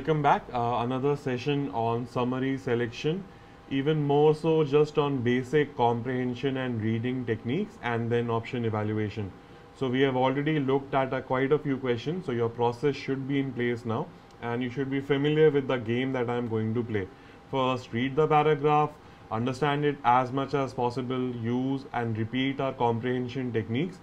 welcome back. Another session on summary selection, even more so just on basic comprehension and reading techniques, and then option evaluation. So we have already looked at quite a few questions, so your process should be in place now, and you should be familiar with the game that I am going to play. First, read the paragraph, understand it as much as possible, use and repeat our comprehension techniques,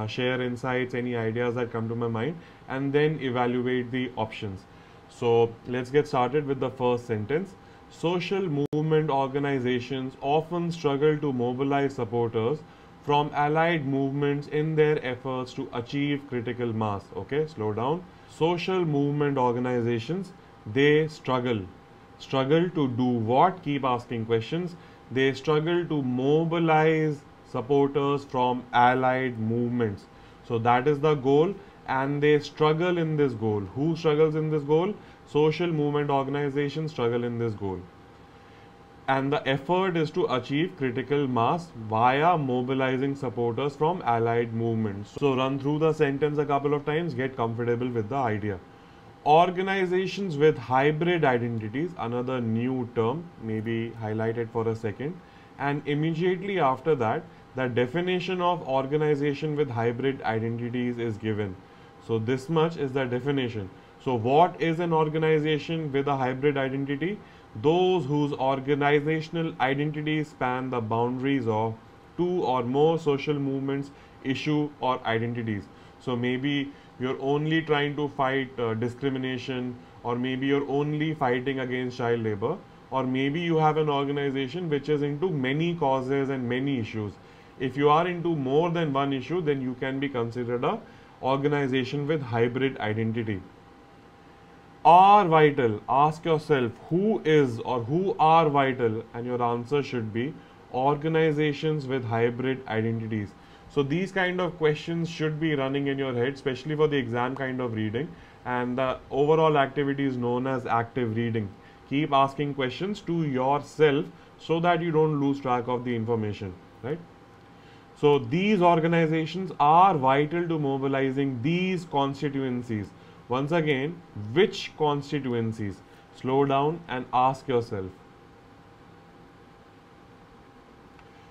share insights, any ideas that come to my mind, and then evaluate the options. So let's get started with the first sentence. Social movement organizations often struggle to mobilize supporters from allied movements in their efforts to achieve critical mass. Okay, slow down. Social movement organizations, they struggle to do what? Keep asking questions. They struggle to mobilize supporters from allied movements. So that is the goal, and they struggle in this goal. Who struggles in this goal? Social movement organizations struggle in this goal. And the effort is to achieve critical mass via mobilizing supporters from allied movements. So run through the sentence a couple of times, get comfortable with the idea. Organizations with hybrid identities, another new term, maybe highlighted for a second, and immediately after that, the definition of organization with hybrid identities is given. So this much is the definition. So what is an organization with a hybrid identity? Those whose organizational identities span the boundaries of two or more social movements, issue or identities. So maybe you're only trying to fight discrimination, or maybe you're only fighting against child labor, or maybe you have an organization which is into many causes and many issues. If you are into more than one issue, then you can be considered a organization with hybrid identity. Are vital, ask yourself who is or who are vital, and your answer should be organizations with hybrid identities. So these kind of questions should be running in your head, especially for the exam kind of reading, and the overall activity is known as active reading. Keep asking questions to yourself so that you don't lose track of the information, right? So these organizations are vital to mobilizing these constituencies. Once again, which constituencies? Slow down and ask yourself.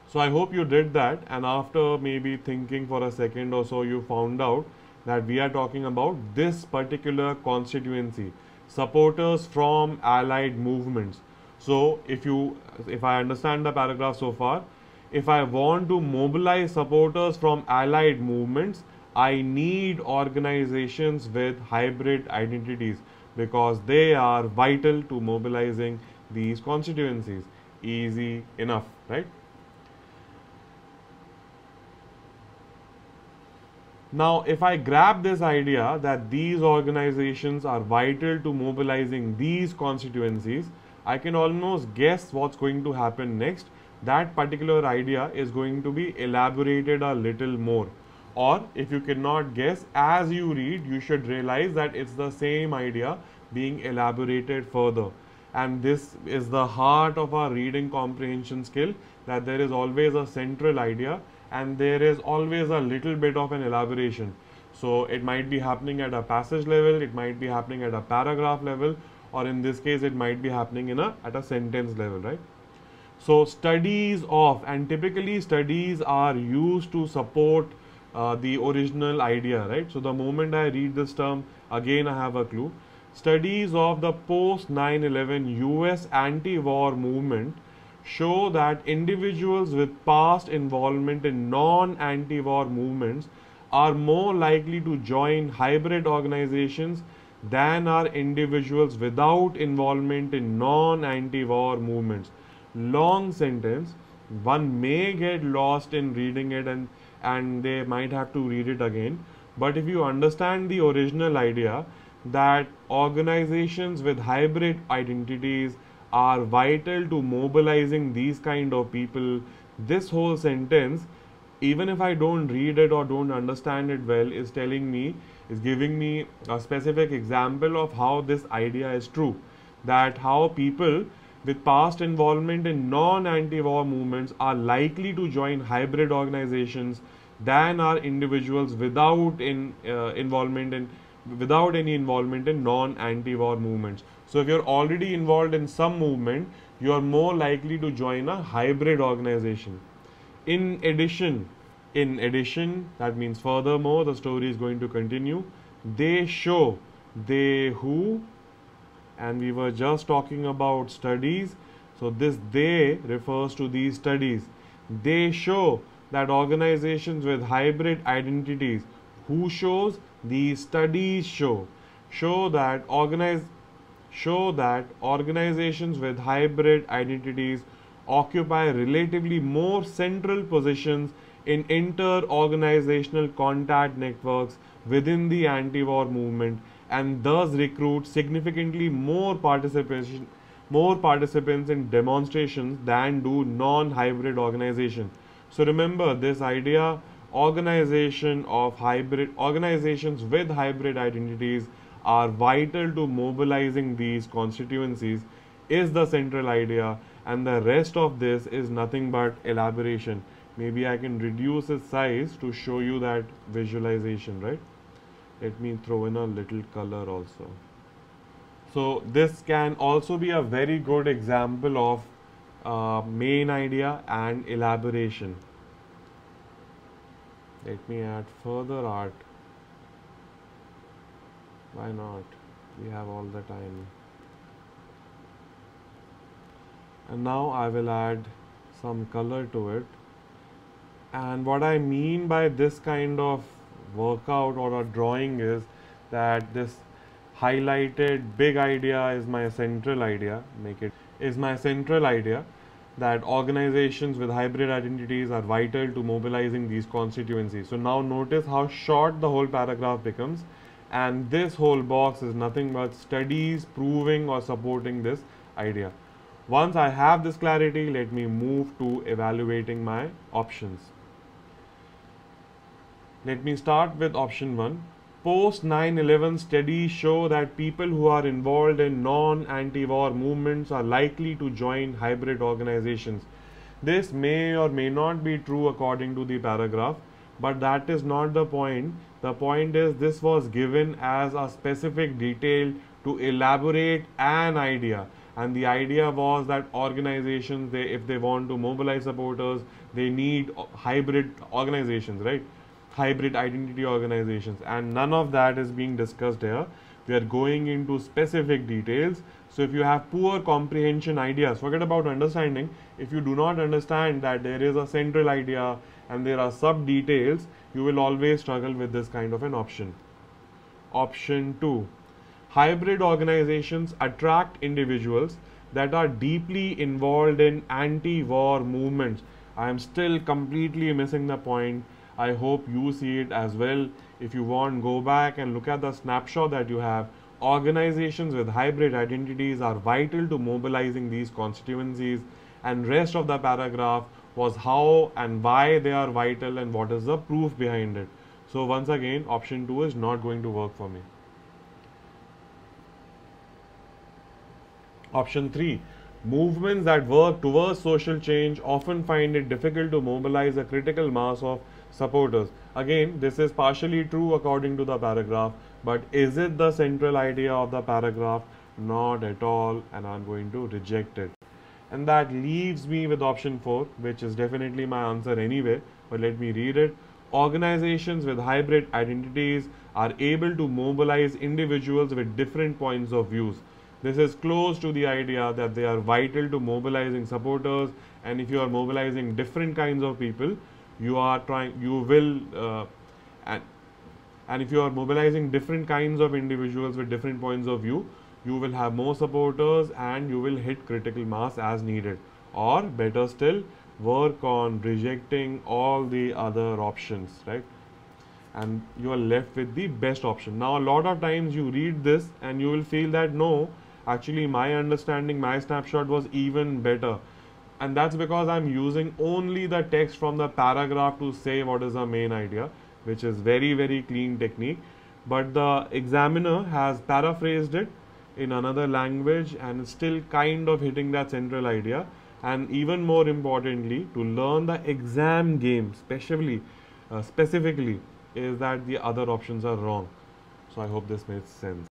So I hope you did that, and after maybe thinking for a second or so, you found out that we are talking about this particular constituency, supporters from allied movements. So if I understand the paragraph so far, if I want to mobilize supporters from allied movements, I need organizations with hybrid identities because they are vital to mobilizing these constituencies. Easy enough, right? Now, if I grab this idea that these organizations are vital to mobilizing these constituencies, I can almost guess what's going to happen next. That particular idea is going to be elaborated a little more. Or if you cannot guess, as you read, you should realize that it's the same idea being elaborated further. And this is the heart of our reading comprehension skill, that there is always a central idea and there is always a little bit of an elaboration. So it might be happening at a passage level, it might be happening at a paragraph level, or in this case it might be happening at a sentence level, right? So studies of, and typically studies are used to support the original idea, right? So the moment I read this term, again I have a clue. Studies of the post 9/11 US anti-war movement show that individuals with past involvement in non-anti-war movements are more likely to join hybrid organizations than are individuals without involvement in non-anti-war movements. Long sentence, one may get lost in reading it and they might have to read it again. But if you understand the original idea that organizations with hybrid identities are vital to mobilizing these kind of people, this whole sentence, even if I don't read it or don't understand it well, is giving me a specific example of how this idea is true. That how people with past involvement in non-anti-war movements are likely to join hybrid organizations than are individuals without any involvement in non-anti-war movements. So if you're already involved in some movement, you are more likely to join a hybrid organization. In addition, that means furthermore, the story is going to continue. They show, they who, and we were just talking about studies. So this they refers to these studies. They show that organizations with hybrid identities, who shows? These studies show that organizations with hybrid identities occupy relatively more central positions in inter-organizational contact networks within the anti-war movement, and thus recruit significantly more participants in demonstrations than do non-hybrid organizations. So remember this idea, organizations with hybrid identities are vital to mobilizing these constituencies is the central idea, and the rest of this is nothing but elaboration. Maybe I can reduce its size to show you that visualization, right? Let me throw in a little color also. So this can also be a very good example of main idea and elaboration. Let me add further art. Why not? We have all the time. And now I will add some color to it. And what I mean by this kind of workout or a drawing is that this highlighted big idea is my central idea. That organizations with hybrid identities are vital to mobilizing these constituencies. So now notice how short the whole paragraph becomes, and this whole box is nothing but studies proving or supporting this idea. Once I have this clarity, let me move to evaluating my options. Let me start with option 1. Post 9/11 studies show that people who are involved in non-anti-war movements are likely to join hybrid organizations. This may or may not be true according to the paragraph, but that is not the point. The point is this was given as a specific detail to elaborate an idea. And the idea was that organizations, if they want to mobilize supporters, they need hybrid organizations, right? Hybrid identity organizations, and none of that is being discussed here. We are going into specific details. So if you have poor comprehension ideas, forget about understanding. If you do not understand that there is a central idea and there are sub details, you will always struggle with this kind of an option. Option 2. Hybrid organizations attract individuals that are deeply involved in anti-war movements. I am still completely missing the point. I hope you see it as well. If you want, go back and look at the snapshot that you have. Organizations with hybrid identities are vital to mobilizing these constituencies, and rest of the paragraph was how and why they are vital and what is the proof behind it. So once again, option 2 is not going to work for me. Option 3. Movements that work towards social change often find it difficult to mobilize a critical mass of supporters. Again, this is partially true according to the paragraph, but is it the central idea of the paragraph? Not at all, and I'm going to reject it. And that leaves me with option 4, which is definitely my answer anyway, but let me read it. Organizations with hybrid identities are able to mobilize individuals with different points of views. This is close to the idea that they are vital to mobilizing supporters, and if you are mobilizing different kinds of people, and if you are mobilizing different kinds of individuals with different points of view, you will have more supporters and you will hit critical mass as needed. Or better still, work on rejecting all the other options, right? And you are left with the best option. Now, a lot of times you read this and you will feel that no, actually my understanding, my snapshot was even better. And that's because I'm using only the text from the paragraph to say what is the main idea, which is very, very clean technique. But the examiner has paraphrased it in another language and still kind of hitting that central idea. And even more importantly, to learn the exam game, specifically, is that the other options are wrong. So I hope this makes sense.